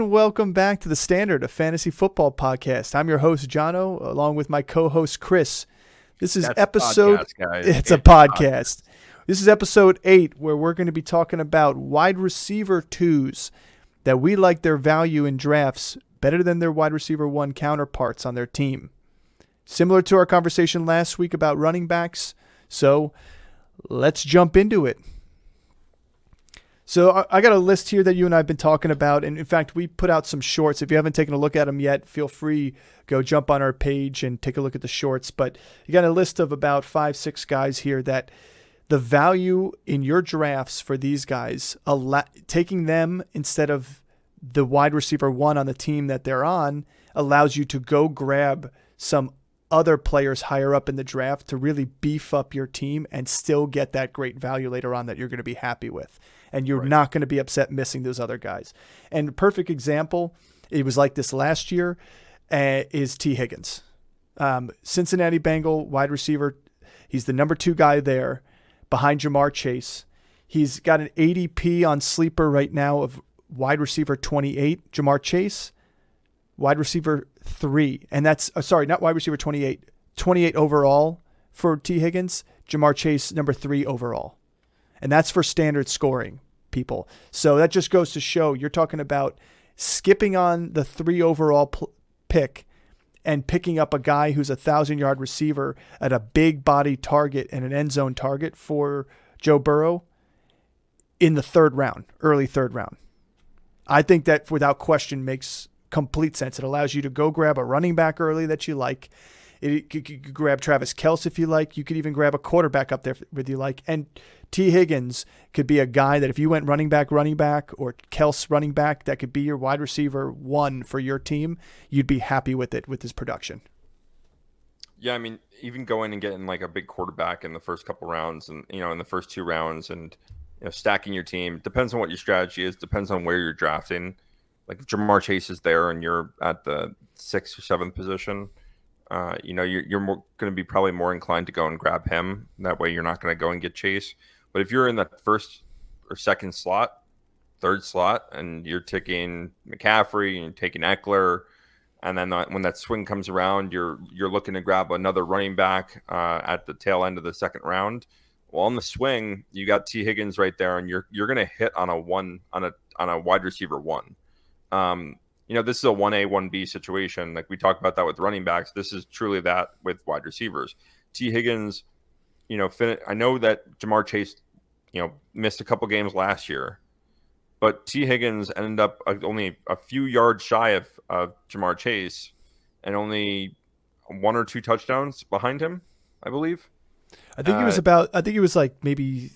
and welcome back to the Standard, a fantasy football podcast. I'm your host, Jono, along with my co-host, Chris. This is episode... It's a podcast. This is episode 8, where we're going to be talking about wide receiver 2s that we like their value in drafts better than their wide receiver 1 counterparts on their team. Similar to our conversation last week about running backs, so let's jump into it. So I got a list here that you and I have been talking about, and in fact, we put out some shorts. If you haven't taken a look at them yet, feel free, go jump on our page and take a look at the shorts. But you got a list of about 5-6 guys here that the value in your drafts for these guys, taking them instead of the wide receiver 1 on the team that they're on, allows you to go grab some other players higher up in the draft to really beef up your team and still get that great value later on that you're going to be happy with. And you're not going to be upset missing those other guys. And a perfect example, it was like this last year, is T. Higgins. Cincinnati Bengal wide receiver. He's the number 2 guy there behind Jamar Chase. He's got an ADP on Sleeper right now of wide receiver 28. Jamar Chase, wide receiver 3. And that's, not wide receiver 28. 28 overall for T. Higgins. Jamar Chase, number 3 overall. And that's for standard scoring, people. So that just goes to show you're talking about skipping on the 3 overall pick and picking up a guy who's a 1,000-yard receiver at a big body target and an end zone target for Joe Burrow in the 3rd round, early 3rd round. I think that without question makes complete sense. It allows you to go grab a running back early that you like. You could grab Travis Kelce if you like. You could even grab a quarterback up there with you like. And T. Higgins could be a guy that if you went running back, or Kelce running back, that could be your wide receiver 1 for your team. You'd be happy with it, with his production. Yeah, I mean, even going and getting like a big quarterback in the first couple rounds and, in the first 2 rounds and, stacking your team, depends on what your strategy is, depends on where you're drafting. Like if Jamar Chase is there and you're at the 6th or 7th position, you're going to be probably more inclined to go and grab him. That way you're not going to go and get Chase. But if you're in the 1st or 2nd slot, 3rd slot, and you're taking McCaffrey and you're taking Eckler, and then when that swing comes around, you're looking to grab another running back at the tail end of the 2nd round. Well, on the swing, you got T. Higgins right there, and you're going to hit on a wide receiver 1. This is a 1A, 1B situation. Like we talked about that with running backs. This is truly that with wide receivers. T. Higgins, I know that Jamar Chase, missed a couple games last year, but T. Higgins ended up only a few yards shy of Jamar Chase and only 1 or 2 touchdowns behind him, I believe. I think it was like maybe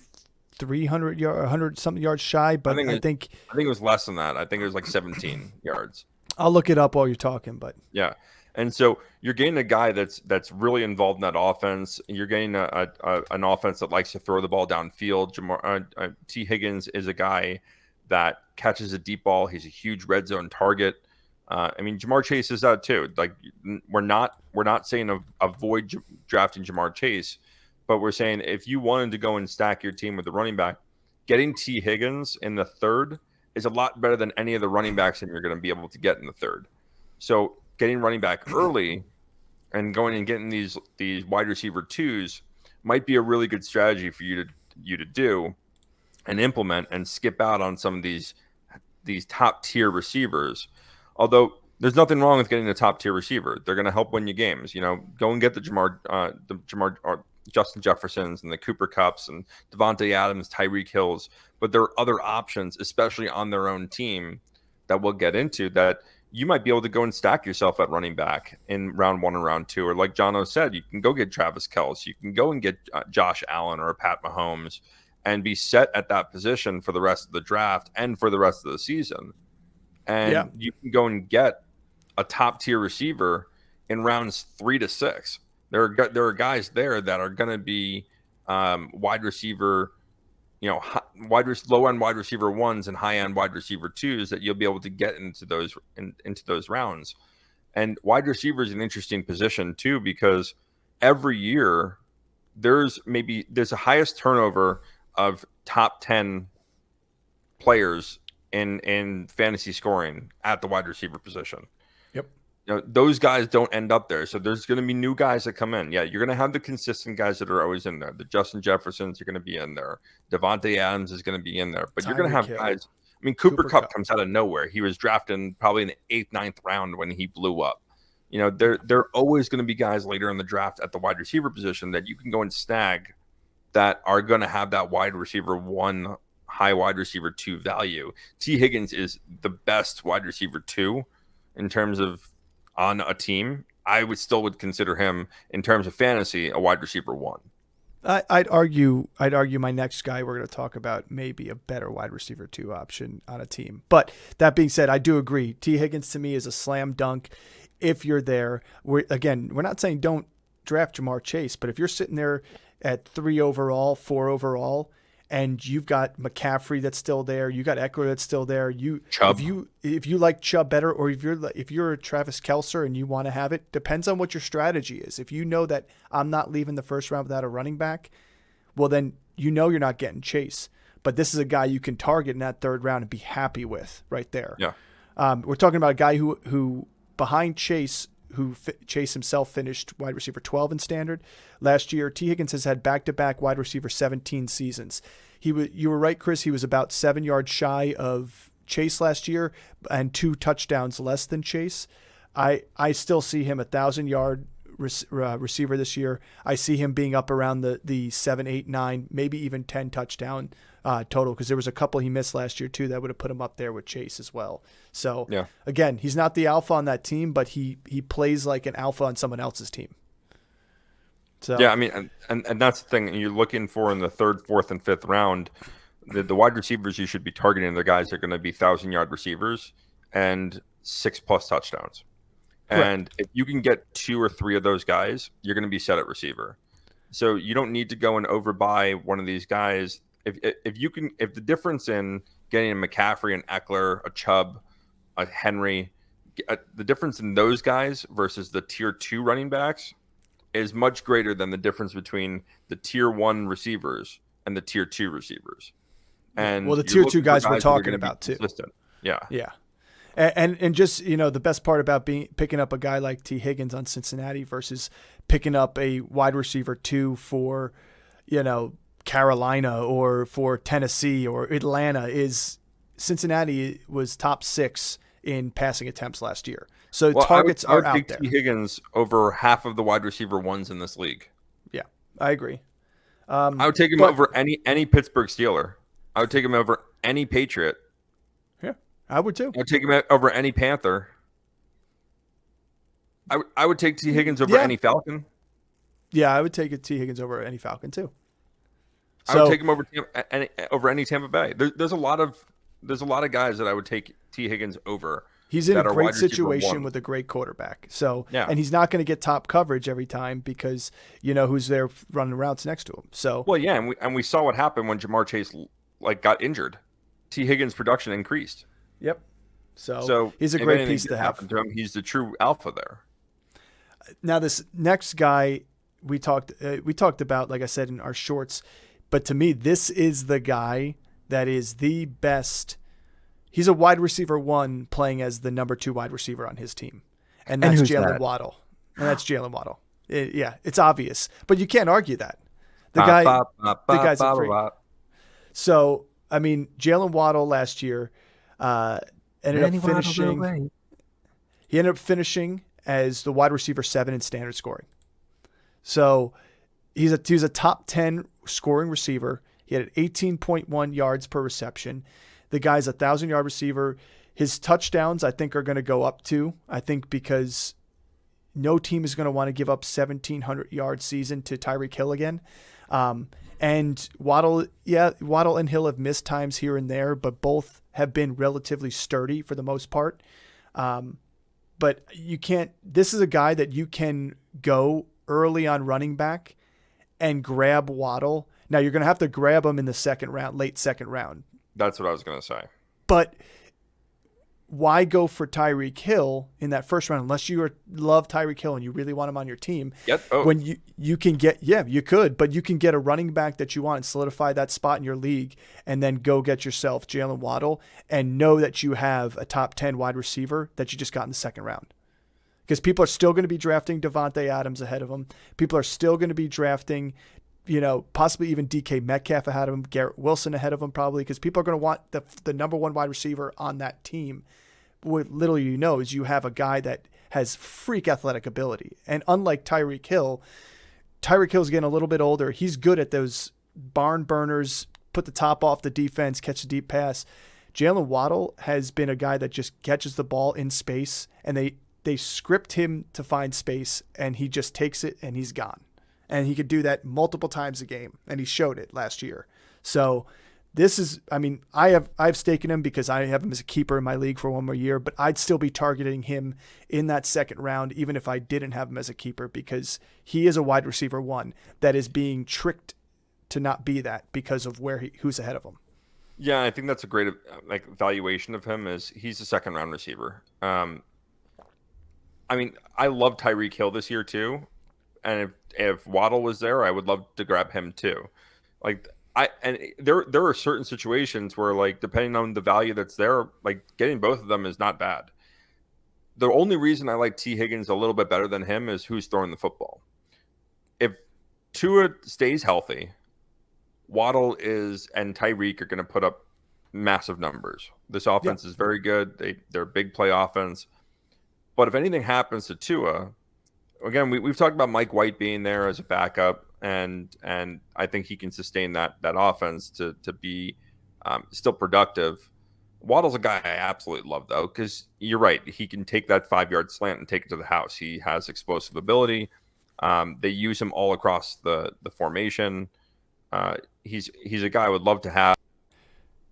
300 yards, 100 something yards shy, but I think it was less than that. I think it was like 17 yards. I'll look it up while you're talking, but yeah. And so you're getting a guy that's really involved in that offense. You're getting an offense that likes to throw the ball downfield. T. Higgins is a guy that catches a deep ball. He's a huge red zone target. Jamar Chase is that too. Like we're not saying avoid drafting Jamar Chase, but we're saying if you wanted to go and stack your team with the running back, getting T. Higgins in the 3rd is a lot better than any of the running backs that you're going to be able to get in the 3rd. So getting running back early and going and getting these wide receiver 2s might be a really good strategy for you to do and implement and skip out on some of these top tier receivers. Although there's nothing wrong with getting a top tier receiver. They're going to help win you games. Go and get the Justin Jeffersons and the Cooper Kupps and Devontae Adams, Tyreek Hills. But there are other options, especially on their own team, that we'll get into that you might be able to go and stack yourself at running back in round 1 and round 2. Or like Jono said, you can go get Travis Kelce. You can go and get Josh Allen or a Pat Mahomes and be set at that position for the rest of the draft and for the rest of the season. And you can go and get a top tier receiver in rounds 3 to 6. There are guys there that are going to be wide receiver, low end wide receiver 1s and high end wide receiver 2s that you'll be able to get into those rounds. And wide receiver is an interesting position too, because every year there's the highest turnover of top 10 players in fantasy scoring at the wide receiver position. Yep. Those guys don't end up there. So there's going to be new guys that come in. Yeah, you're going to have the consistent guys that are always in there. The Justin Jeffersons are going to be in there. Devontae Adams is going to be in there. But you're going to have guys. I mean, Cooper Kupp comes out of nowhere. He was drafted probably in the 8th, 9th round when he blew up. There always going to be guys later in the draft at the wide receiver position that you can go and snag that are going to have that wide receiver 1, high wide receiver 2 value. T. Higgins is the best wide receiver 2 in terms of on a team. I would consider him in terms of fantasy a wide receiver 1. I'd argue my next guy we're going to talk about may be a better wide receiver 2 option on a team. But that being said, I do agree. T. Higgins to me is a slam dunk. If you're there, we're not saying don't draft Jamar Chase, but if you're sitting there at 3 overall, 4 overall, and you've got McCaffrey that's still there, you got Eckler that's still there. Chubb. If you like Chubb better, or if you're a Travis Kelce and you want to have it, depends on what your strategy is. If you know that I'm not leaving the first round without a running back, well then you're not getting Chase. But this is a guy you can target in that 3rd round and be happy with right there. Yeah. We're talking about a guy who behind Chase, Chase himself finished wide receiver 12 in standard last year. T. Higgins has had back-to-back wide receiver 17 seasons. You were right, Chris. He was about 7 yards shy of Chase last year and 2 touchdowns less than Chase. I still see him 1,000-yard receiver this year. I see him being up around the 7, 8, 9, maybe even 10 touchdown total, because there was a couple he missed last year too that would have put him up there with Chase as well. So again, he's not the alpha on that team, but he plays like an alpha on someone else's team. So yeah, I mean, and that's the thing you're looking for in the 3rd, 4th, and 5th round. The wide receivers you should be targeting the guys that are going to be 1,000-yard receivers and 6+ touchdowns. Correct. And if you can get 2 or 3 of those guys, you're going to be set at receiver. So you don't need to go and overbuy one of these guys. If the difference in getting a McCaffrey, an Eckler, a Chubb, a Henry, the difference in those guys versus the tier 2 running backs is much greater than the difference between the tier 1 receivers and the tier 2 receivers. And the tier 2 guys we're talking about too. Yeah. Yeah. And just, the best part about picking up a guy like T. Higgins on Cincinnati versus picking up a wide receiver 2 for, Carolina or for Tennessee or Atlanta is Cincinnati was top 6 in passing attempts last year. So targets are out there. I would take T. Higgins over half of the wide receiver 1s in this league. Yeah, I agree. I would take him over any Pittsburgh Steeler. I would take him over any Patriot. Yeah, I would too. I would take him over any Panther. I would take T. Higgins over any Falcon. Yeah, I would take T. Higgins over any Falcon too. I would take him over any Tampa Bay. There's a lot of guys that I would take T. Higgins over. He's in a great situation with a great quarterback. So, and he's not going to get top coverage every time because who's there running routes next to him. So, and we saw what happened when Jamar Chase got injured. T. Higgins' production increased. Yep. So he's a great piece to have. To him, he's the true alpha there. Now, this next guy we talked about, like I said in our shorts, but to me, this is the guy that is the best. He's a wide receiver 1 playing as the number 2 wide receiver on his team. And that's Jaylen Waddle. And that's Jaylen Waddle. It's obvious. But you can't argue that. The guy's a freak. So, I mean, Jaylen Waddle last year ended up finishing as the wide receiver 7 in standard scoring. So he's a top 10 scoring receiver. He had 18.1 yards per reception. The guy's 1,000-yard receiver. His touchdowns, I think, are going to go up too. I think because no team is going to want to give up 1,700-yard season to Tyreek Hill again. And Waddle and Hill have missed times here and there, but both have been relatively sturdy for the most part. But you can't. This is a guy that you can go early on running back and grab Waddle. Now you're going to have to grab him in the late second round. That's what I was going to say. But why go for Tyreek Hill in that first round unless you love Tyreek Hill and you really want him on your team? Yep. Oh. When you can get, you could, but you can get a running back that you want and solidify that spot in your league, and then go get yourself Jaylen Waddle and know that you have a top 10 wide receiver that you just got in the second round. Because people are still going to be drafting Davonta Adams ahead of him. People are still going to be drafting, possibly even DK Metcalf ahead of him, Garrett Wilson ahead of him probably, because people are going to want the number one wide receiver on that team. What little is you have a guy that has freak athletic ability. And unlike Tyreek Hill's getting a little bit older. He's good at those barn burners, put the top off the defense, catch a deep pass. Jaylen Waddle has been a guy that just catches the ball in space, and they script him to find space, and he just takes it and he's gone. And he could do that multiple times a game, and he showed it last year. So this is, I've staken him because I have him as a keeper in my league for one more year, but I'd still be targeting him in that second round, even if I didn't have him as a keeper, because he is a wide receiver one that is being tricked to not be that because of who's ahead of him. Yeah, I think that's a great valuation of him. Is he's a second round receiver. I love Tyreek Hill this year too, and if Waddle was there, I would love to grab him too. There are certain situations where, depending on the value that's there, getting both of them is not bad. The only reason I like T. Higgins a little bit better than him is who's throwing the football. If Tua stays healthy, Waddle and Tyreek are going to put up massive numbers. This offense is very good. They're a big play offense. But if anything happens to Tua, again, we've talked about Mike White being there as a backup, and I think he can sustain that offense to be still productive. Waddle's a guy I absolutely love, though, because you're right. He can take that 5-yard slant and take it to the house. He has explosive ability. They use him all across the formation. He's a guy I would love to have.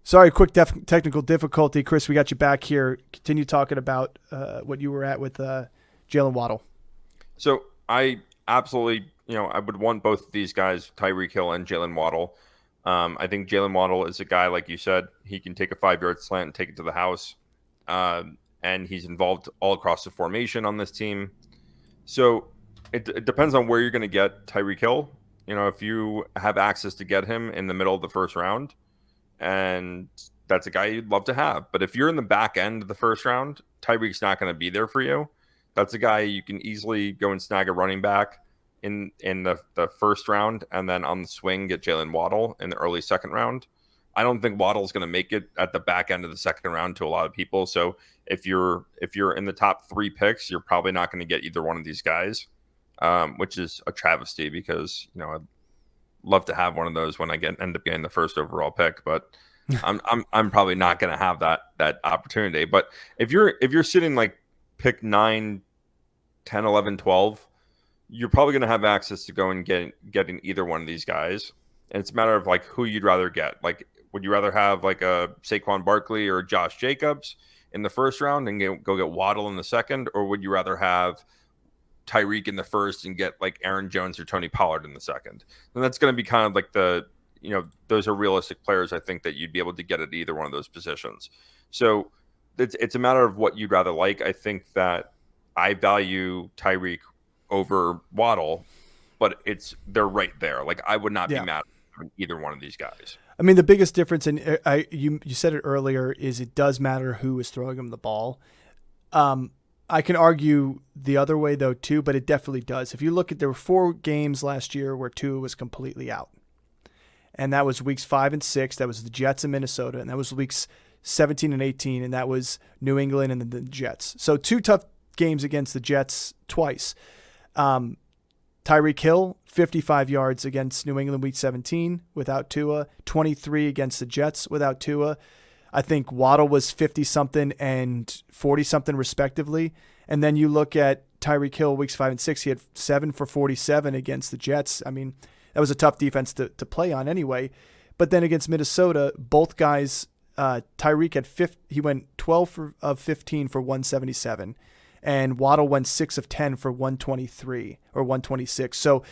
Sorry, quick technical difficulty. Chris, we got you back here. Continue talking about what you were at with Jaylen Waddle. So I absolutely, I would want both of these guys, Tyreek Hill and Jaylen Waddle. I think Jaylen Waddle is a guy, like you said, he can take a 5-yard slant and take it to the house. And he's involved all across the formation on this team. So it depends on where you're going to get Tyreek Hill. If you have access to get him in the middle of the first round, and that's a guy you'd love to have. But if you're in the back end of the first round, Tyreek's not going to be there for you. That's a guy you can easily go and snag a running back in the first round, and then on the swing get Jaylen Waddle in the early second round. I don't think Waddle's going to make it at the back end of the second round to a lot of people. So if you're in the top 3 picks, you're probably not going to get either one of these guys, which is a travesty because I'd love to have one of those when I end up getting the first overall pick, but I'm probably not going to have that opportunity. But if you're sitting pick 9, 10, 11, 12, you're probably going to have access to go and getting either one of these guys. And it's a matter of who you'd rather get. Would you rather have a Saquon Barkley or Josh Jacobs in the first round and go get Waddle in the second? Or would you rather have Tyreek in the first and get Aaron Jones or Tony Pollard in the second? And that's going to be kind of those are realistic players, I think, that you'd be able to get at either one of those positions. So it's a matter of what you'd rather like. I think that I value Tyreek over Waddle, but they're right there. I would not be mad at either one of these guys. The biggest difference, and you said it earlier, is it does matter who is throwing him the ball. I can argue the other way though too, but it definitely does. If you look at, there were 4 games last year where Tua was completely out, and that was weeks 5 and 6. That was the Jets and Minnesota, and that was weeks 17 and 18, and that was New England and the Jets. So 2 tough games against the Jets twice. Tyreek Hill, 55 yards against New England week 17 without Tua, 23 against the Jets without Tua. I think Waddle was 50-something and 40-something respectively. And then you look at Tyreek Hill weeks 5 and 6, he had 7 for 47 against the Jets. That was a tough defense to play on anyway. But then against Minnesota, both guys, Tyreek he went 12 of 15 for 177. And Waddle went 6 of 10 for 123 or 126. So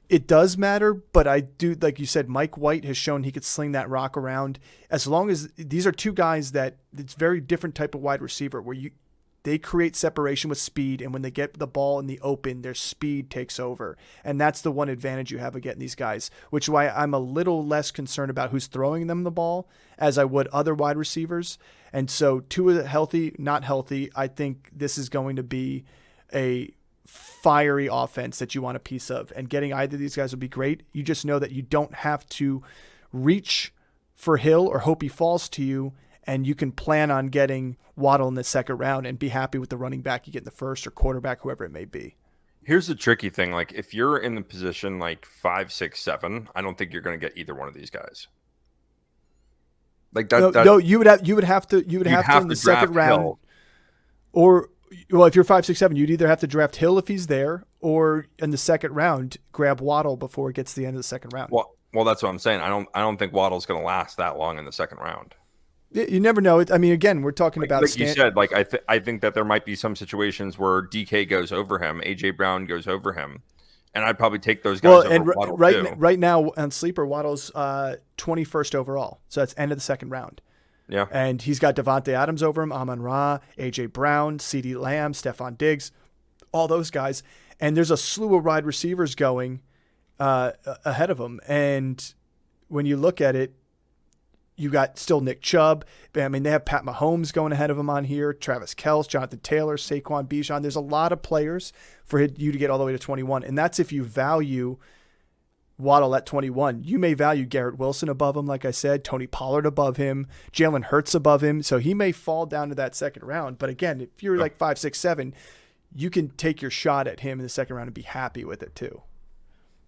It does matter, but I do, like you said, Mike White has shown he could sling that rock around. As long as these are two guys that it's very different type of wide receiver where they create separation with speed, and when they get the ball in the open, their speed takes over. And that's the one advantage you have of getting these guys, which is why I'm a little less concerned about who's throwing them the ball as I would other wide receivers. And so Tua healthy, not healthy, I think this is going to be a fiery offense that you want a piece of, and getting either of these guys would be great. You just know that you don't have to reach for Hill or hope he falls to you, and you can plan on getting Waddle in the second round and be happy with the running back you get in the first, or quarterback, whoever it may be. Here's the tricky thing. Like, if you're in the position like 5, 6, 7, I don't think you're going to get either one of these guys. Like that. No, you would have to in the second round, Hill. or well, if you're 5, 6, 7, you'd either have to draft Hill if he's there, or in the second round grab Waddle before it gets to the end of the second round. Well, that's what I'm saying. I don't think Waddle's going to last that long in the second round. You never know. I mean, again, we're talking about like you said. Like I think that there might be some situations where DK goes over him, AJ Brown goes over him, and I'd probably take those guys over Waddle too. Right now on Sleeper, Waddle's 21st overall, so that's end of the second round. Yeah. And he's got Devontae Adams over him, Amon-Ra, AJ Brown, CeeDee Lamb, Stephon Diggs, all those guys. And there's a slew of wide receivers going ahead of him. And when you look at it, you got still Nick Chubb. I mean, they have Pat Mahomes going ahead of him on here, Travis Kelce, Jonathan Taylor, Saquon Bijan. There's a lot of players for you to get all the way to 21. And that's if you value Waddle at 21. You may value Garrett Wilson above him, like I said, Tony Pollard above him, Jalen Hurts above him. So he may fall down to that second round. But again, if you're like 5, 6, 7, you can take your shot at him in the second round and be happy with it too.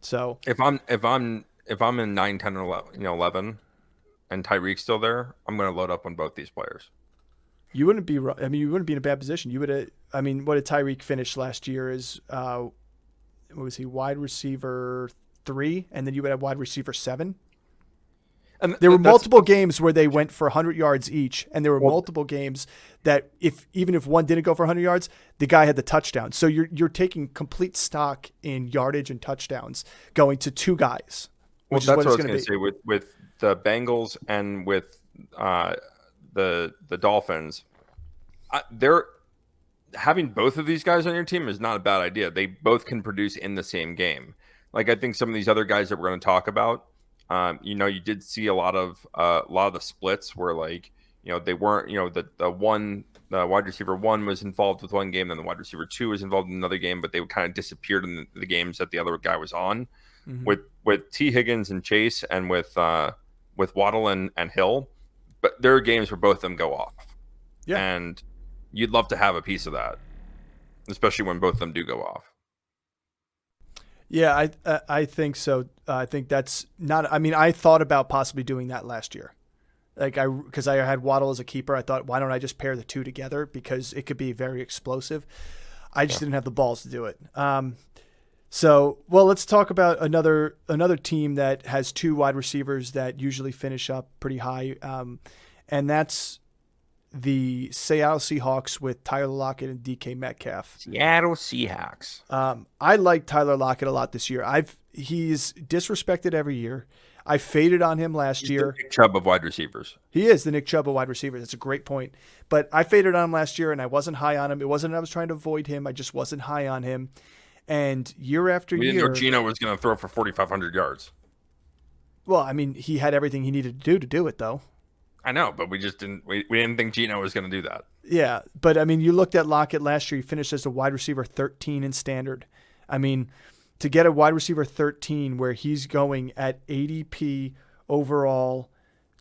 So if I'm in 9, 10, or 11, and Tyreek's still there, I'm going to load up on both these players. You wouldn't be. I mean, you wouldn't be in a bad position. You would. I mean, what did Tyreek finish last year? Is what was he? Wide receiver 3, and then you would have wide receiver 7. And there were multiple games where they went for 100 yards each, and there were multiple games that even if one didn't go for 100 yards, the guy had the touchdown. So you're taking complete stock in yardage and touchdowns going to 2 guys. Well, that's what I was going to say with the Bengals and with the Dolphins. They're having both of these guys on your team is not a bad idea. They both can produce in the same game. Like, I think some of these other guys that we're going to talk about, you did see a lot of the splits where, like, they weren't, the wide receiver 1 was involved with one game, then the wide receiver 2 was involved in another game, but they kind of disappeared in the games that the other guy was on. Mm-hmm. With T. Higgins and Chase, and with Waddle and Hill, but there are games where both of them go off. Yeah. And you'd love to have a piece of that, especially when both of them do go off. Yeah, I think so. I think that's not. I mean, I thought about possibly doing that last year, because I had Waddle as a keeper. I thought, why don't I just pair the 2 together, because it could be very explosive. I just didn't have the balls to do it. So, well, let's talk about another team that has 2 wide receivers that usually finish up pretty high, and that's the Seattle Seahawks with Tyler Lockett and DK Metcalf. Seattle Seahawks. I like Tyler Lockett a lot this year. He's disrespected every year. I faded on him last year. The Nick Chubb of wide receivers. He is the Nick Chubb of wide receivers. That's a great point. But I faded on him last year, and I wasn't high on him. It wasn't that I was trying to avoid him. I just wasn't high on him. And year after year, we didn't know Gino was going to throw for 4,500 yards. Well, I mean, he had everything he needed to do it, though. I know, but we just didn't. We didn't think Gino was going to do that. Yeah, but I mean, you looked at Lockett last year. He finished as a wide receiver 13 in standard. I mean, to get a wide receiver 13 where he's going at ADP overall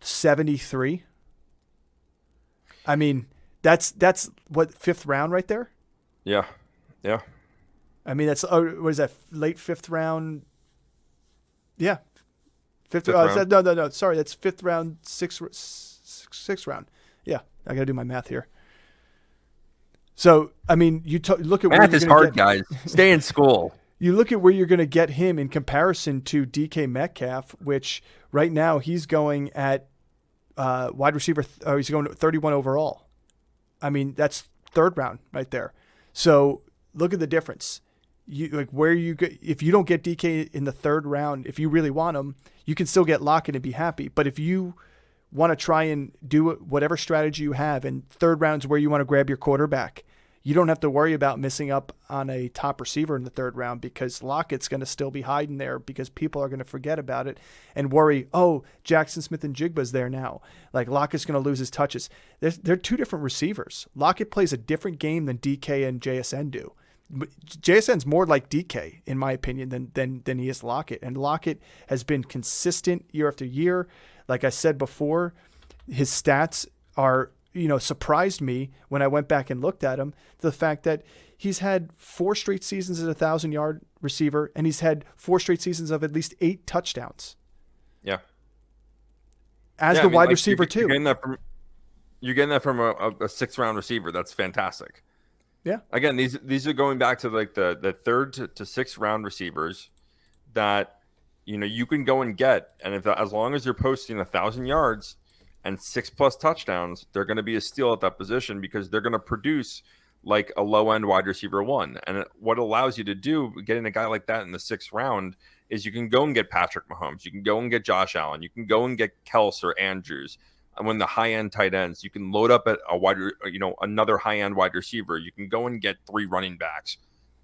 73. I mean, that's what, 5th round right there. Yeah. I mean, that's what is that, late 5th round? Yeah, 5th round. No. Sorry, that's 5th round, 6th round. Yeah, I got to do my math here. So, I mean, you look at math is hard, guys. Stay in school. You look at where you're going to get him in comparison to DK Metcalf, which right now he's going at wide receiver. He's going 31 overall. I mean, that's 3rd round right there. So look at the difference. if you don't get DK in the third round, if you really want him, you can still get Lockett and be happy. But if you want to try and do whatever strategy you have, and third round's where you want to grab your quarterback, you don't have to worry about missing up on a top receiver in the third round, because Lockett's going to still be hiding there, because people are going to forget about it and worry, oh, Jackson Smith and Jigba's there now. Like, Lockett's going to lose his touches. They're two different receivers. Lockett plays a different game than DK and JSN do. JSN's more like DK, in my opinion, than he is Lockett. And Lockett has been consistent year after year. Like I said before, his stats are, surprised me when I went back and looked at him. The fact that he's had 4 straight seasons as a 1,000-yard receiver, and he's had 4 straight seasons of at least 8 touchdowns. Yeah. As the wide receiver too. You're getting that from a 6th-round receiver. That's fantastic. Yeah. Again, these are going back to like the 3rd to 6th round receivers that you can go and get, and as long as they're posting 1,000 yards and 6+ touchdowns, they're going to be a steal at that position, because they're going to produce like a low end wide receiver 1. And what allows you to do getting a guy like that in the 6th round is you can go and get Patrick Mahomes, you can go and get Josh Allen, you can go and get Kels or Andrews. And when the high end tight ends, you can load up at another high end wide receiver. You can go and get 3 running backs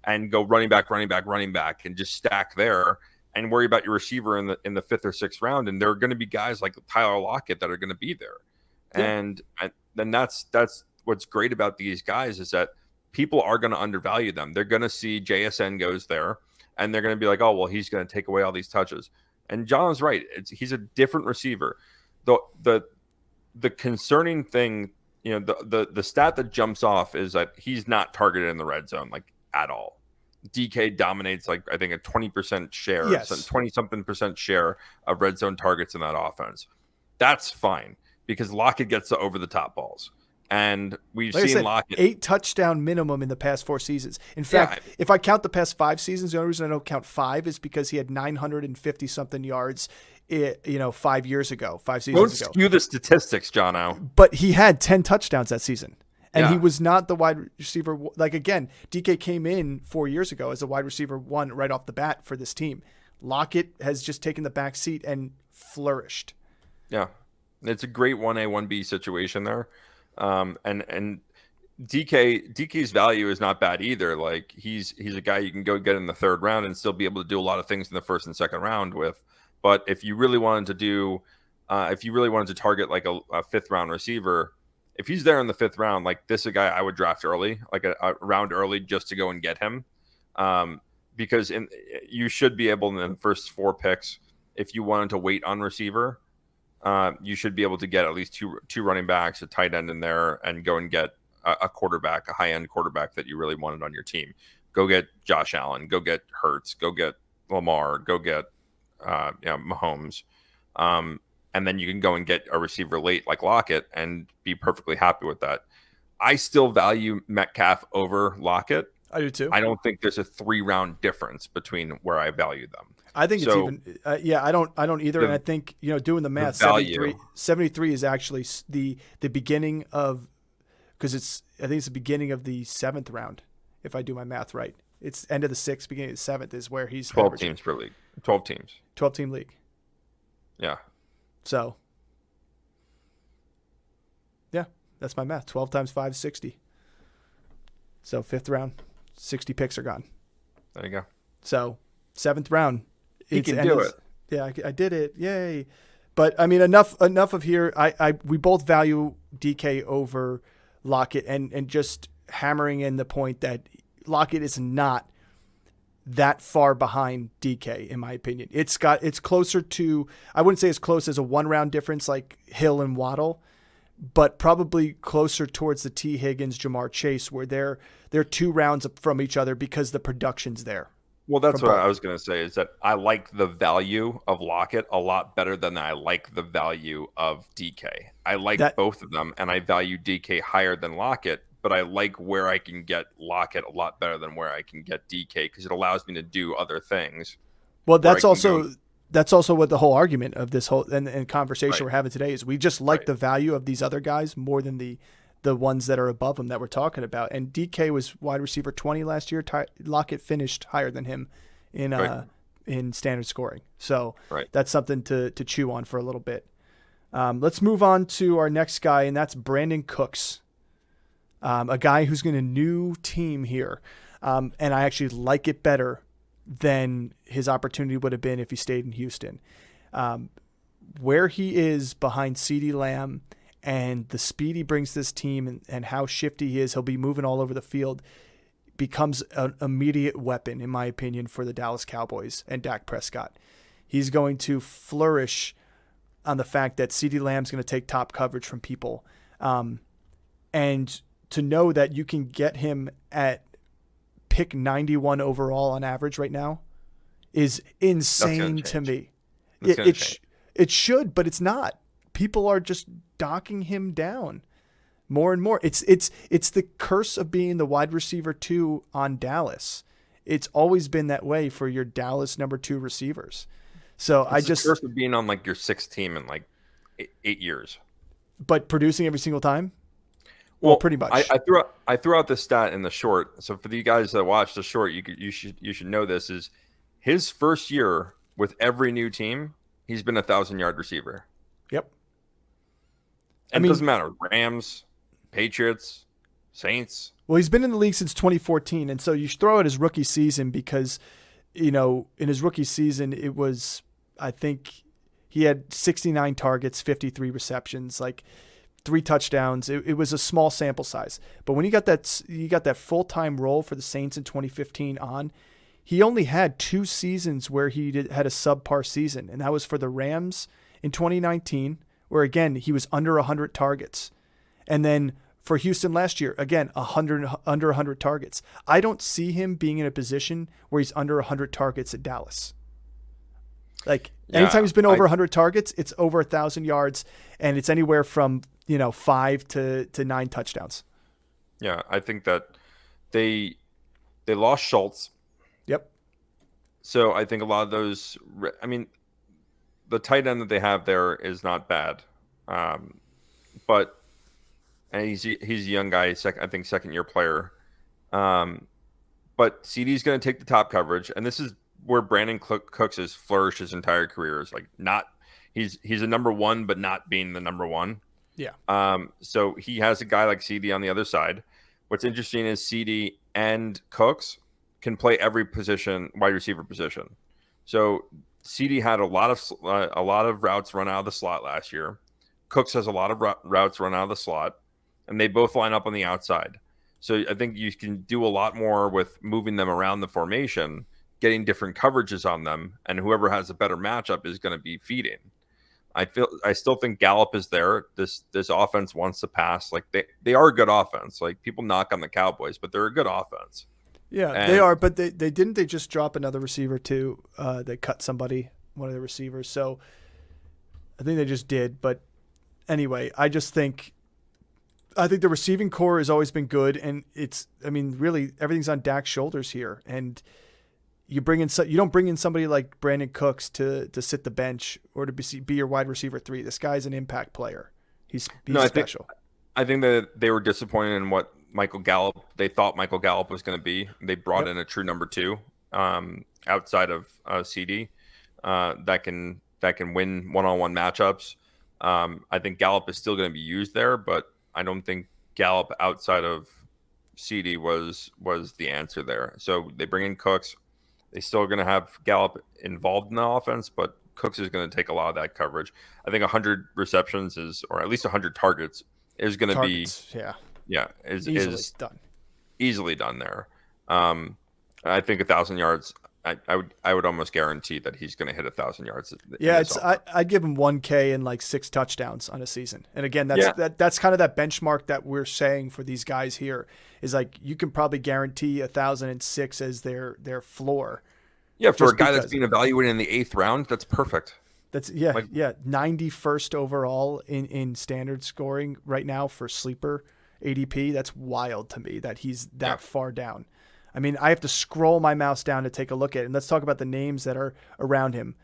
and go running back, and just stack there and worry about your receiver in the 5th or 6th round. And there are going to be guys like Tyler Lockett that are going to be there. Yeah. And then that's what's great about these guys, is that people are going to undervalue them. They're going to see JSN goes there, and they're going to be like, oh, well, he's going to take away all these touches. And John's right. He's a different receiver. The concerning thing, the stat that jumps off is that he's not targeted in the red zone, like, at all. DK dominates, like, I think a 20% share, yes. 20-something% share of red zone targets in that offense. That's fine, because Lockett gets the over-the-top balls. And we've seen Lockett 8 touchdown minimum in the past 4 seasons. In fact, if I count the past 5 seasons, the only reason I don't count 5 is because he had 950 something yards 5 years ago, 5 seasons ago. Don't skew the statistics, Jono. But he had 10 touchdowns that season. And he was not the wide receiver. Like, again, DK came in 4 years ago as a wide receiver 1 right off the bat for this team. Lockett has just taken the back seat and flourished. Yeah. It's a great 1A, 1B situation there. And DK's value is not bad either. Like, he's a guy you can go get in the 3rd round and still be able to do a lot of things in the 1st and 2nd round with. But if you really wanted to target like a 5th round receiver, if he's there in the 5th round, like, this is a guy I would draft early, like a round early, just to go and get him. Because you should be able, in the first 4 picks, if you wanted to wait on receiver, you should be able to get at least two running backs, a tight end in there, and go and get a quarterback, a high-end quarterback that you really wanted on your team. Go get Josh Allen, go get Hurts, go get Lamar, go get Mahomes. And then you can go and get a receiver late like Lockett and be perfectly happy with that. I still value Metcalf over Lockett. I do too. I don't think there's a 3-round difference between where I value them. I think it's even I don't either. And I think, doing the math, 73 is actually the beginning of, because I think it's the beginning of the 7th round, if I do my math right. It's end of the 6th, beginning of the 7th is where he's 12 averaging. teams per league. 12 teams. 12-team league. Yeah. So, yeah, that's my math. 12 times 5 is 60. So 5th round, 60 picks are gone. There you go. So 7th round. You can do it. Yeah, I did it. Yay. But, I mean, enough of here. We both value DK over Lockett, and just hammering in the point that Lockett is not that far behind DK, in my opinion. It's closer to, I wouldn't say as close as a 1-round difference like Hill and Waddle, but probably closer towards the T. Higgins, Jamar Chase, where they're 2 rounds from each other because the production's there. Well, that's what I was going to say, is that I like the value of Lockett a lot better than I like the value of DK. I like both of them, and I value DK higher than Lockett, but I like where I can get Lockett a lot better than where I can get DK, because it allows me to do other things. Well, that's also what the whole argument of this whole and conversation we're having today is. We just like the value of these other guys more than the the ones that are above him that we're talking about. And DK was wide receiver 20 last year. Lockett finished higher than him in standard scoring. So that's something to chew on for a little bit. Let's move on to our next guy, and that's Brandin Cooks, a guy who's going to new team here. And I actually like it better than his opportunity would have been if he stayed in Houston. Where he is behind CeeDee Lamb and the speed he brings this team and how shifty he is, he'll be moving all over the field, becomes an immediate weapon, in my opinion, for the Dallas Cowboys and Dak Prescott. He's going to flourish on the fact that CeeDee Lamb's going to take top coverage from people. And to know that you can get him at pick 91 overall on average right now is insane to me. It should, but it's not. People are just docking him down more and more. It's the curse of being the wide receiver 2 on Dallas. It's always been that way for your Dallas number 2 receivers. So it's the curse of being on like your 6th team in like 8 years, but producing every single time. Well, pretty much. I threw out the stat in the short. So for the guys that watch the short, you should know this is his first year with every new team. He's been 1,000-yard receiver. Yep. And it doesn't matter. Rams, Patriots, Saints. Well, he's been in the league since 2014, and so you should throw out his rookie season because, in his rookie season, it was, I think, he had 69 targets, 53 receptions, like 3 touchdowns. It was a small sample size, but when you got that full-time role for the Saints in 2015 on, he only had 2 seasons where he had a subpar season, and that was for the Rams in 2019, where again he was under 100 targets, and then for Houston last year, again under 100 targets. I don't see him being in a position where he's under 100 targets at Dallas. Like anytime he's been over 100 targets, it's over 1,000 yards, and it's anywhere from 5 to 9 touchdowns. Yeah, I think that they lost Schultz. Yep. So I think a lot of those. I mean, the tight end that they have there is not bad, but and he's a young guy. I think 2nd-year player. But CD's going to take the top coverage, and this is where Brandin Cooks has flourished his entire career. Is like not he's a number 1, but not being the number 1. Yeah. So he has a guy like CD on the other side. What's interesting is CD and Cooks can play every position, wide receiver position. So CD had a lot of routes run out of the slot last year. Cooks has a lot of routes run out of the slot, and they both line up on the outside. So I think you can do a lot more with moving them around the formation, getting different coverages on them, and whoever has a better matchup is going to be feeding. I still think Gallup is there. This offense wants to pass. Like they are a good offense. Like people knock on the Cowboys, but they're a good offense. Yeah, they are. But they just drop another receiver too. They cut one of the receivers. So I think they just did. But anyway, I think the receiving core has always been good, and really everything's on Dak's shoulders here. And you don't bring in somebody like Brandin Cooks to sit the bench or to be your wide receiver 3. This guy's an impact player. He's special. I think that they were disappointed in what they thought Michael Gallup was going to be. They brought in a true number 2 outside of CD that can win one-on-one matchups. I think Gallup is still going to be used there, but I don't think Gallup outside of CD was the answer there. So they bring in Cooks. They're still going to have Gallup involved in the offense, but Cooks is going to take a lot of that coverage. I think 100 receptions or at least 100 targets is going to be easily done there. I think 1,000 yards. I would almost guarantee that he's going to hit 1,000 yards. Yeah, I'd give him 1K and like 6 touchdowns on a season. And again, that's kind of that benchmark that we're saying for these guys here is like you can probably guarantee 1,006 as their floor. Yeah, for a guy that's being evaluated in the 8th round, that's perfect. That's 91st overall in standard scoring right now for sleeper ADP. That's wild to me that he's that far down. I mean, I have to scroll my mouse down to take a look at it. And let's talk about the names that are around him.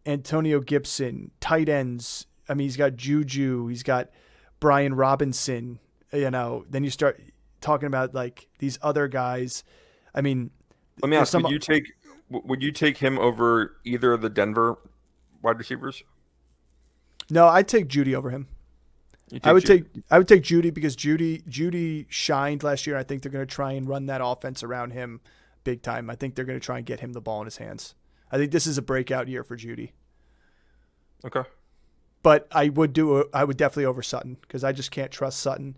Antonio Gibson, tight ends. I mean, he's got Juju. He's got Brian Robinson, then you start talking about like these other guys. I mean, Let me ask, would you take him over either of the Denver wide receivers? No, I'd take Judy over him. I would take Judy because Judy shined last year. I think they're going to try and run that offense around him big time. I think they're going to try and get him the ball in his hands. I think this is a breakout year for Judy. Okay. But I would definitely over Sutton because I just can't trust Sutton.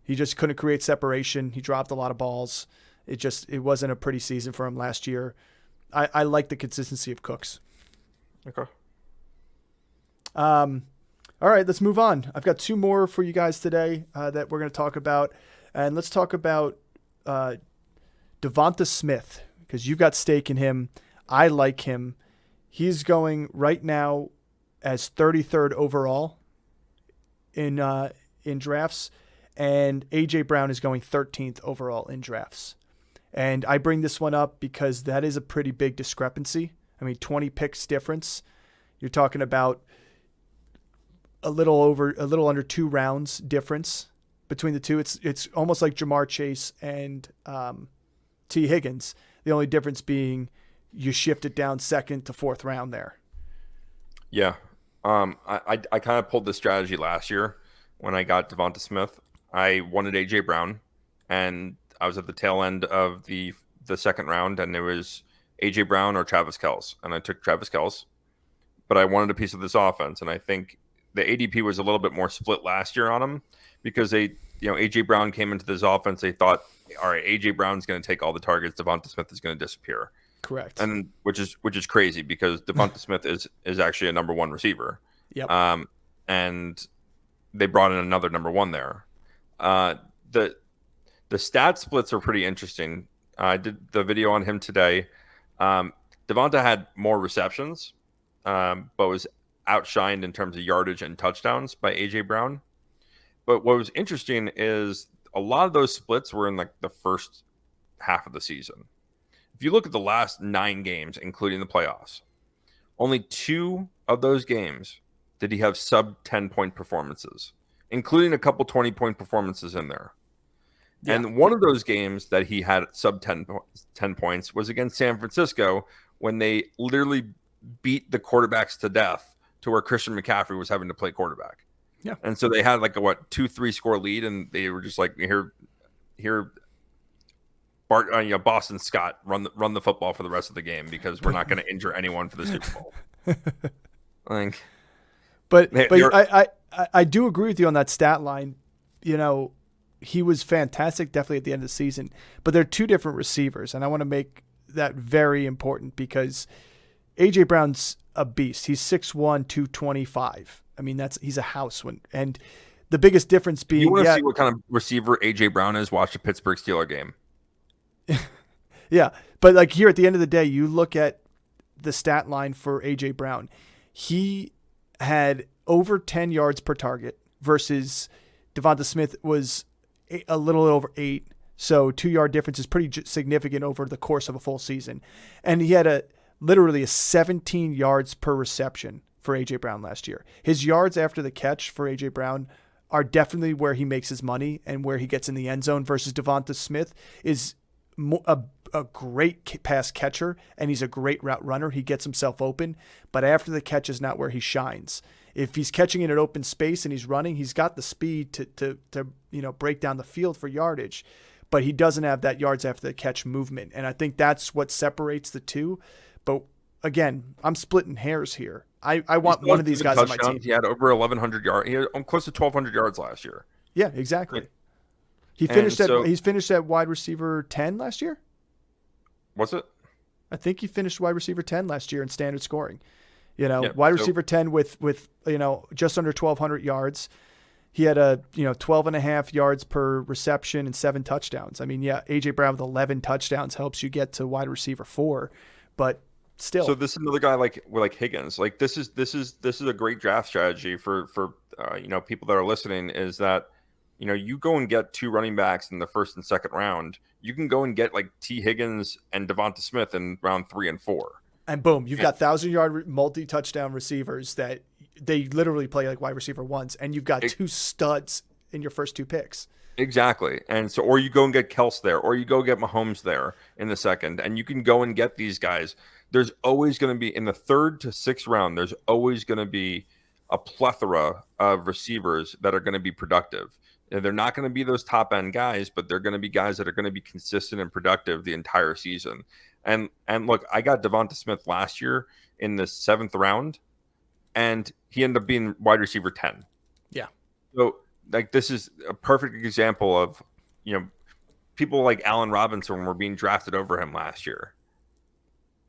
He just couldn't create separation. He dropped a lot of balls. It wasn't a pretty season for him last year. I like the consistency of Cooks. Okay. All right, let's move on. I've got two more for you guys today that we're going to talk about. And let's talk about Davonta Smith because you've got stake in him. I like him. He's going right now as 33rd overall in drafts, and A.J. Brown is going 13th overall in drafts. And I bring this one up because that is a pretty big discrepancy. I mean, 20 picks difference. You're talking about a little under 2 rounds difference between the two. It's almost like Jamar Chase and T. Higgins. The only difference being you shift it down 2nd to 4th round there. Yeah. I kind of pulled this strategy last year when I got Davonta Smith. I wanted A.J. Brown, and I was at the tail end of the 2nd round, and it was A.J. Brown or Travis Kelce, and I took Travis Kelce. But I wanted a piece of this offense, and I think the ADP was a little bit more split last year on him because A.J. Brown came into this offense. They thought, all right, A.J. Brown's going to take all the targets. Davonta Smith is going to disappear. Correct. And which is crazy because Davonta Smith is actually a number 1 receiver. Yep. And they brought in another number 1 there. The stat splits are pretty interesting. I did the video on him today. Davonta had more receptions, but was outshined in terms of yardage and touchdowns by A.J. Brown. But what was interesting is a lot of those splits were in like the first half of the season. If you look at the last 9 games, including the playoffs, only 2 of those games did he have sub 10-point performances, including a couple 20-point performances in there. Yeah. And one of those games that he had sub 10 points was against San Francisco when they literally beat the quarterbacks to death to where Christian McCaffrey was having to play quarterback. Yeah. And so they had like a 2-3 score lead, and they were just like, here Boston Scott run the football for the rest of the game because we're not going to injure anyone for the Super Bowl. But I do agree with you on that stat line. He was fantastic definitely at the end of the season, but they're 2 different receivers, and I want to make that very important because A.J. Brown's a beast. He's 6'1", 225. I mean, he's a house and the biggest difference being, you want to see what kind of receiver A.J. Brown is? Watch the Pittsburgh Steelers game. Yeah, but like here at the end of the day, you look at the stat line for A.J. Brown. He had over 10 yards per target versus Davonta Smith was a little over 8. So 2-yard difference is pretty significant over the course of a full season. And he had literally 17 yards per reception for A.J. Brown last year. His yards after the catch for A.J. Brown are definitely where he makes his money and where he gets in the end zone versus Davonta Smith is a great pass catcher, and he's a great route runner. He gets himself open, but after the catch is not where he shines. If he's catching in an open space and he's running, he's got the speed to break down the field for yardage, but he doesn't have that yards after the catch movement. And I think that's what separates the two. But again, I'm splitting hairs here. I want one of these guys on my team. He had over 1,100 yards. He had close to 1,200 yards last year. Yeah, exactly. He's finished at wide receiver 10 last year. Was it? I think he finished wide receiver 10 last year in standard scoring. Wide receiver 10 with just under 1,200 yards. He had 12.5 yards per reception and 7 touchdowns. I mean, yeah, A.J. Brown with 11 touchdowns helps you get to wide receiver 4, but still. So this is another guy like Higgins. Like this is a great draft strategy for people that are listening. Is that you go and get 2 running backs in the 1st and 2nd round. You can go and get like T. Higgins and Davonta Smith in round 3 and 4. And boom, you've got 1,000-yard multi-touchdown receivers that they literally play like wide receiver ones, and you've got two studs in your first 2 picks. Exactly. And so, or you go and get Kels there, or you go get Mahomes there in the second, and you can go and get these guys. There's always going to be, in the 3rd to 6th round, there's always going to be a plethora of receivers that are going to be productive. And they're not going to be those top end guys, but they're going to be guys that are going to be consistent and productive the entire season. And look, I got Davonta Smith last year in the 7th round, and he ended up being wide receiver 10. Yeah. So, like, this is a perfect example of, people like Allen Robinson were being drafted over him last year.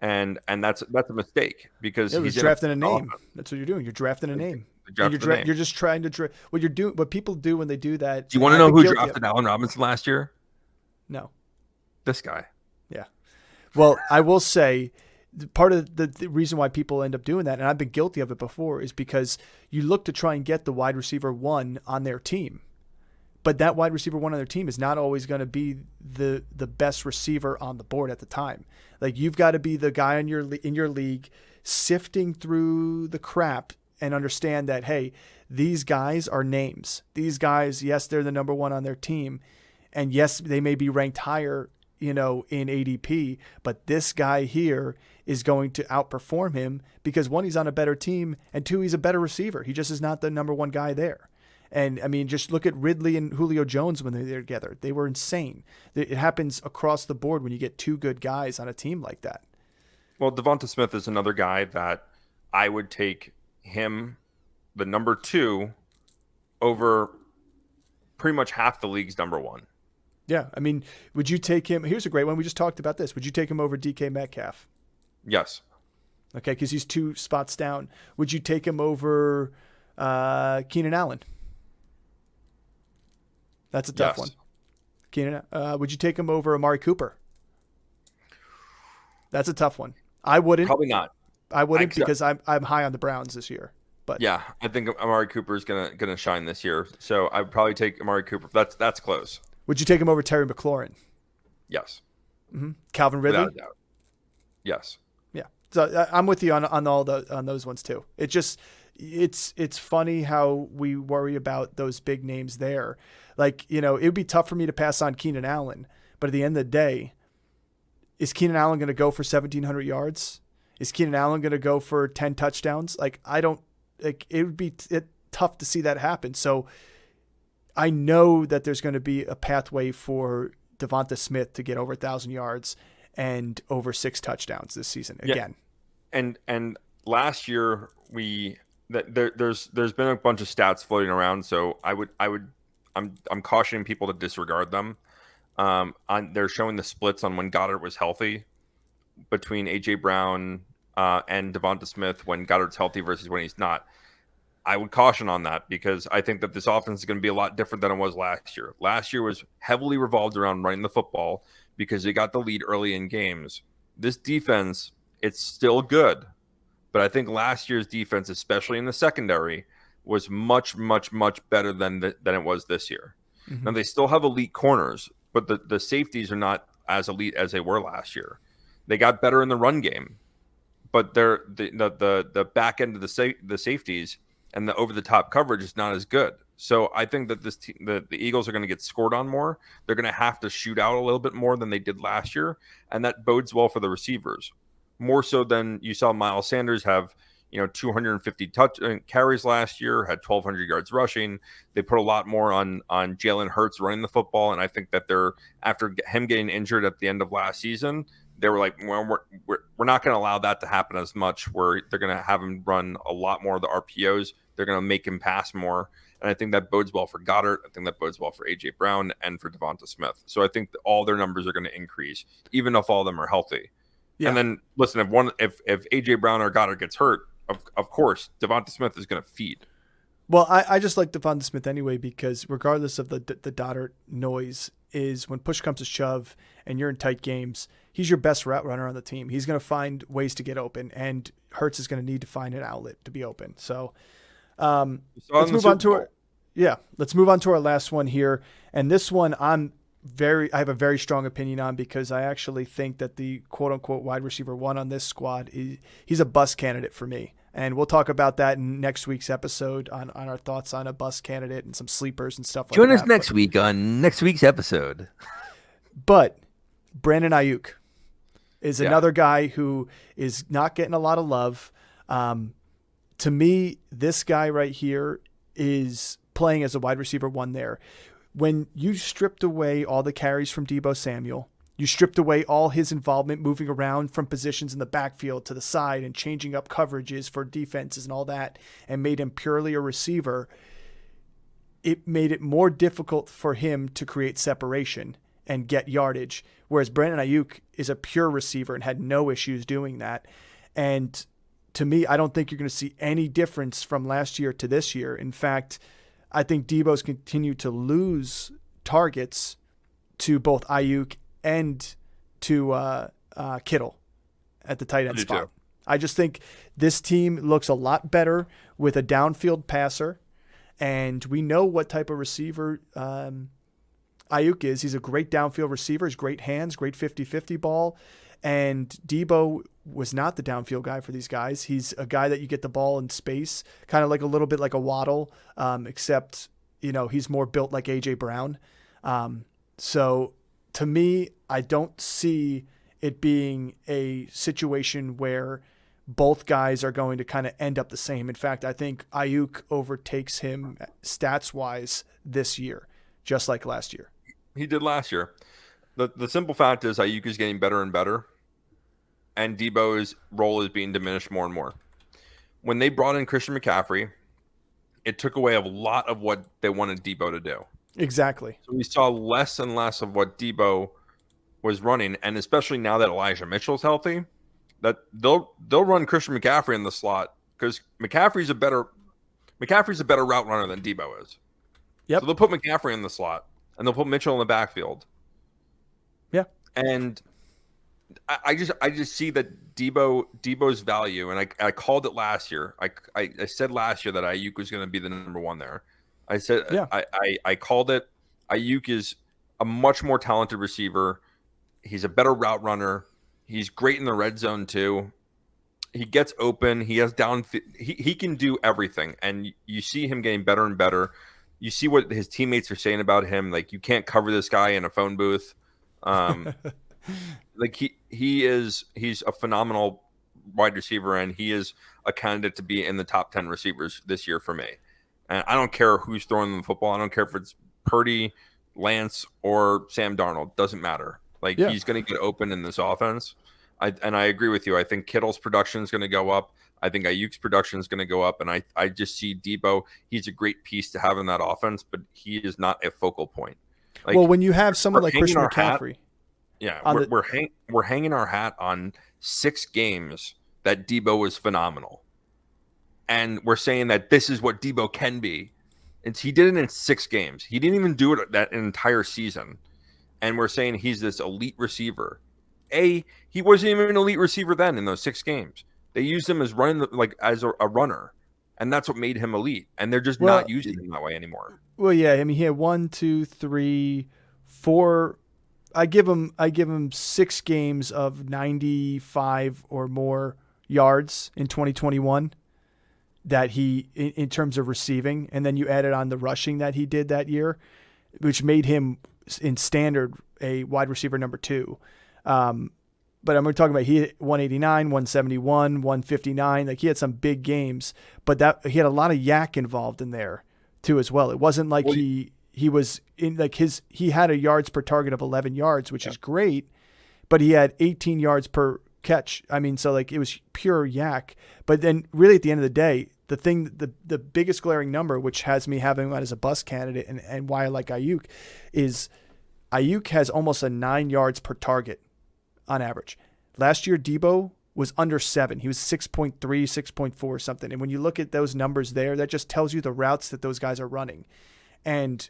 And that's a mistake, because he's drafting a name. That's what you're doing. You're drafting a name. You're just trying to what people do when they do that. Do you want to know who drafted Allen Robinson last year? No. This guy. Yeah. Well, I will say, part of the reason why people end up doing that, and I've been guilty of it before, is because you look to try and get the wide receiver 1 on their team. But that wide receiver 1 on their team is not always going to be the best receiver on the board at the time. Like, you've got to be the guy in your league sifting through the crap and understand that, hey, these guys are names. These guys, yes, they're the number 1 on their team. And yes, they may be ranked higher, in ADP, but this guy here is going to outperform him because, 1, he's on a better team, and 2, he's a better receiver. He just is not the number 1 guy there. And I mean, just look at Ridley and Julio Jones when they're together. They were insane. It happens across the board when you get 2 good guys on a team like that. Well, Davonta Smith is another guy that I would take him, the number 2, over pretty much half the league's number 1. Yeah. I mean, would you take him? Here's a great one. We just talked about this. Would you take him over DK Metcalf? Yes. Okay. Because he's 2 spots down. Would you take him over Keenan Allen? That's a tough one. Keenan, would you take him over Amari Cooper? That's a tough one. I wouldn't. Probably not. I wouldn't, because I'm high on the Browns this year. But yeah, I think Amari Cooper is gonna shine this year. So I would probably take Amari Cooper. That's close. Would you take him over Terry McLaurin? Yes. Mm-hmm. Calvin Ridley? Without a doubt. Yes. Yeah. So I'm with you on those ones too. It just it's funny how we worry about those big names there. Like, it would be tough for me to pass on Keenan Allen, but at the end of the day, is Keenan Allen going to go for 1,700 yards? Is Keenan Allen going to go for 10 touchdowns? Like, it would be tough to see that happen. So I know that there's going to be a pathway for Davonta Smith to get over 1,000 yards and over 6 touchdowns this season again. Yeah. And last year there's been a bunch of stats floating around, so I'm cautioning people to disregard them. They're showing the splits on when Goddard was healthy between AJ Brown and Davonta Smith when Goddard's healthy versus when he's not. I would caution on that, because I think that this offense is going to be a lot different than it was last year. Last year was heavily revolved around running the football because they got the lead early in games. This defense, it's still good, but I think last year's defense, especially in the secondary, was much, much, much better than it was this year. Mm-hmm. Now, they still have elite corners, but the safeties are not as elite as they were last year. They got better in the run game, but the back end of the safeties and the over-the-top coverage is not as good. So I think that the Eagles are going to get scored on more. They're going to have to shoot out a little bit more than they did last year, and that bodes well for the receivers, more so than you saw Miles Sanders have 250 carries last year, had 1,200 yards rushing. They put a lot more on Jalen Hurts running the football, and I think that after him getting injured at the end of last season, they were like, well, we're not going to allow that to happen as much, where they're going to have him run a lot more of the RPOs. They're going to make him pass more. And I think that bodes well for Goddard. I think that bodes well for A.J. Brown and for Davonta Smith. So I think that all their numbers are going to increase, even if all of them are healthy. Yeah. And then, listen, if A.J. Brown or Goddard gets hurt, of course, Davonta Smith is going to feed. Well, I just like Davonta Smith anyway, because regardless of the Goddard noise, is when push comes to shove and you're in tight games, he's your best route runner on the team. He's going to find ways to get open, and Hurts is going to need to find an outlet to be open. So let's move on to our last one here. And this one I have a very strong opinion on, because I actually think that the quote unquote wide receiver 1 on this squad he's a bust candidate for me. And we'll talk about that in next week's episode on our thoughts on a bust candidate and some sleepers and stuff like that. Join us next week on next week's episode. But Brandin Aiyuk is another guy who is not getting a lot of love. To me, this guy right here is playing as a wide receiver 1 there. When you stripped away all the carries from Deebo Samuel, you stripped away all his involvement moving around from positions in the backfield to the side and changing up coverages for defenses and all that, and made him purely a receiver, it made it more difficult for him to create separation and get yardage, whereas Brandin Aiyuk is a pure receiver and had no issues doing that. And to me, I don't think you're going to see any difference from last year to this year. In fact, I think Deebo's continued to lose targets to both Aiyuk and to Kittle at the tight end spot. Too. I just think this team looks a lot better with a downfield passer, and we know what type of receiver Aiyuk is. He's a great downfield receiver. He's great hands, great 50-50 ball, and Deebo was not the downfield guy for these guys. He's a guy that you get the ball in space, kind of like a little bit like a Waddle, except, he's more built like A.J. Brown. So to me, I don't see it being a situation where both guys are going to kind of end up the same. In fact, I think Aiyuk overtakes him stats-wise this year, just like last year. He did last year. The simple fact is Aiyuk is getting better and better, and Deebo's role is being diminished more and more. When they brought in Christian McCaffrey, it took away a lot of what they wanted Deebo to do. Exactly. So we saw less and less of what Deebo was running, and especially now that Elijah Mitchell's healthy, that they'll run Christian McCaffrey in the slot because McCaffrey's a better route runner than Deebo is. Yep. So they'll put McCaffrey in the slot and they'll put Mitchell in the backfield. Yeah. And I just see that Deebo's value, and I called it last year. I said last year that Aiyuk was going to be the number 1 there. I said I called it. Aiyuk is a much more talented receiver. He's a better route runner. He's great in the red zone too. He gets open. He has down. He can do everything, and you see him getting better and better. You see what his teammates are saying about him. Like, you can't cover this guy in a phone booth. Like he's a phenomenal wide receiver, and he is a candidate to be in the top 10 receivers this year for me. And I don't care who's throwing them the football. I don't care if it's Purdy, Lance, or Sam Darnold. Doesn't matter. Like, he's going to get open in this offense. I agree with you. I think Kittle's production is going to go up. I think Aiyuk's production is going to go up. And I just see Deebo. He's a great piece to have in that offense, but he is not a focal point. Like, well, when you have someone like Christian McCaffrey. We're hanging our hat on 6 games that Deebo was phenomenal. And we're saying that this is what Deebo can be. And he did it in 6 games. He didn't even do it that entire season. And we're saying he's this elite receiver. He wasn't even an elite receiver then in those 6 games. They used him as a runner. And that's what made him elite. And they're just not using him that way anymore. Well, yeah. I mean, he had 1, 2, 3, 4. I give him 6 games of 95 or more yards in 2021 that he, in terms of receiving, and then you added on the rushing that he did that year, which made him in standard a wide receiver number 2. But I'm talking about he hit 189, 171, 159. Like, he had some big games, but that he had a lot of yak involved in there too as well. It wasn't like he was in like he had a yards per target of 11 yards, which is great, but he had 18 yards per catch. I mean, so like it was pure yak. But then really at the end of the day, the biggest glaring number, which has me having him as a bust candidate and why I like Aiyuk, is Aiyuk has almost a 9 yards per target on average. Last year, Deebo was under 7. He was 6.3, 6.4 or something. And when you look at those numbers there, that just tells you the routes that those guys are running. And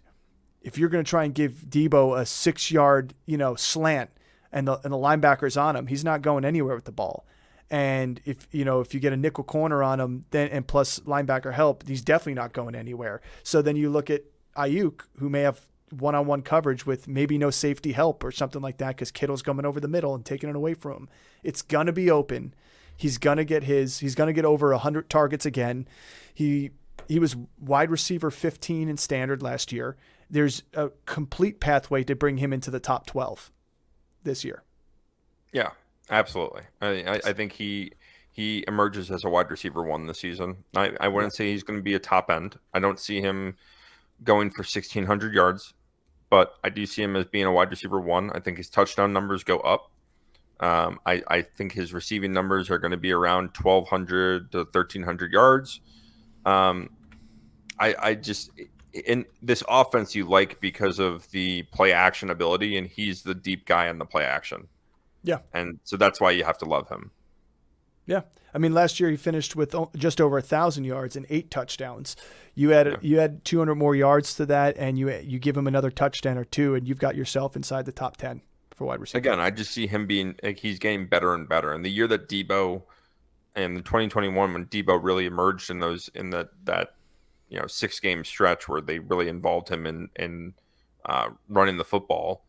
if you're going to try and give Deebo a 6-yard, slant and the linebacker's on him, he's not going anywhere with the ball. And if you get a nickel corner on him, then and plus linebacker help, he's definitely not going anywhere. So then you look at Aiyuk, who may have one-on-one coverage with maybe no safety help or something like that because Kittle's coming over the middle and taking it away from him. It's going to be open. He's gonna get over 100 targets again. He was wide receiver 15 in standard last year. There's a complete pathway to bring him into the top 12 this year. Yeah, absolutely. I think he emerges as a wide receiver 1 this season. I wouldn't say he's going to be a top end. I don't see him going for 1,600 yards, but I do see him as being a wide receiver 1. I think his touchdown numbers go up. I think his receiving numbers are going to be around 1,200 to 1,300 yards. I just, in this offense you like because of the play action ability, and he's the deep guy in the play action. Yeah. And so that's why you have to love him. Yeah. I mean, last year he finished with just over 1,000 yards and 8 touchdowns. You add 200 more yards to that, and you give him another touchdown or 2, and you've got yourself inside the top 10 for wide receiver. Again, I just see him being like, he's getting better and better. And the year that Debo, and 2021, when Debo really emerged in that 6-game stretch where they really involved him in running the football,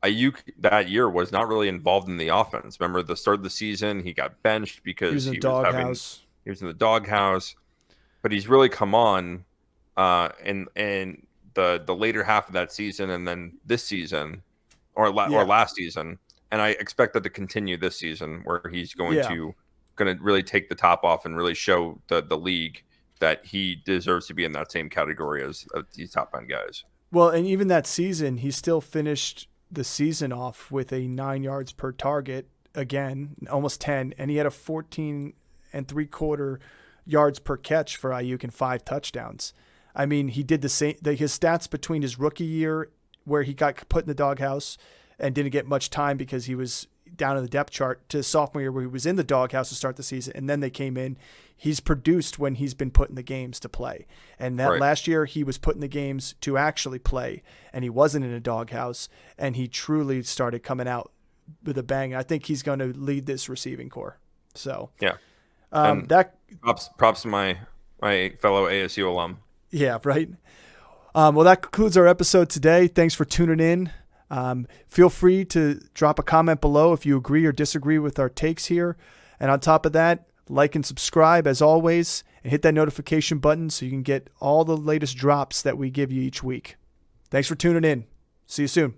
Aiyuk that year was not really involved in the offense. Remember the start of the season, he got benched because he was in the doghouse. But he's really come on in the later half of that season, and then this season or last season, and I expect that to continue this season, where he's going to really take the top off and really show the league that he deserves to be in that same category as these top end guys. Well, and even that season, he still finished the season off with a 9 yards per target, again, almost 10, and he had a 14 3/4 yards per catch for Aiyuk and 5 touchdowns. I mean, he did the same. His stats between his rookie year, where he got put in the doghouse and didn't get much time because he was down in the depth chart, to sophomore year where he was in the doghouse to start the season, and then they came in. He's produced when he's been put in the games to play. And that last year he was put in the games to actually play, and he wasn't in a doghouse, and he truly started coming out with a bang. I think he's going to lead this receiving core. So yeah, that props to my fellow ASU alum. Yeah, right. Well, that concludes our episode today. Thanks for tuning in. Feel free to drop a comment below if you agree or disagree with our takes here. And on top of that, like and subscribe as always, and hit that notification button so you can get all the latest drops that we give you each week. Thanks for tuning in. See you soon.